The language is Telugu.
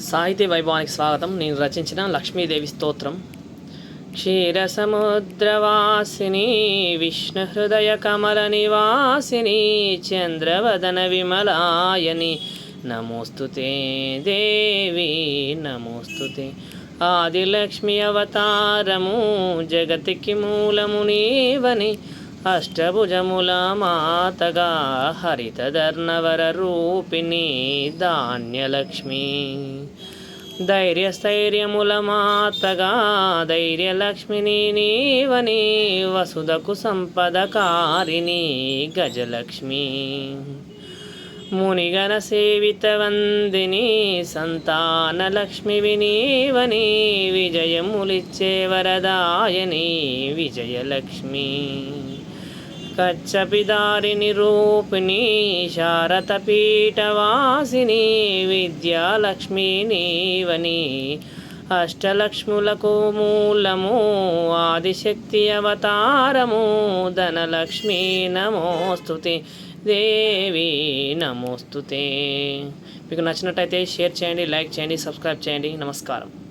సాహితీ వైభవానికి స్వాగతం. నేను రచించిన లక్ష్మీదేవి స్తోత్రం. క్షీరసముద్రవాసిని విష్ణుహృదయ కమల నివాసిని చంద్రవదన విమలాయని నమోస్తుతే దేవి నమోస్తుతే. ఆదిలక్ష్మి అవతారము జగతికి మూలము నీవని అష్టభుజముల మాతగా హరితధర్ణవర రూపిణి ధాన్యలక్ష్మి. ధైర్యస్థైర్యముల మాతగా ధైర్యలక్ష్మిని నీవని వసుధకు సంపదకారిణి గజలక్ష్మి. మునిగణ సేవిత వందిని సంతానలక్ష్మివి నీవని విజయములిచ్చే వరదాయని విజయలక్ష్మి. కచ్చపిదారిని రూపిణి శారదపీఠవాసిని విద్యాలక్ష్మి నీవని అష్టలక్ష్ములకు మూలము ఆదిశక్తి అవతారము ధనలక్ష్మి నమోస్తుతే దేవి నమోస్తుతే. మీకు నచ్చినట్టయితే షేర్ చేయండి, లైక్ చేయండి, సబ్స్క్రైబ్ చేయండి. నమస్కారం.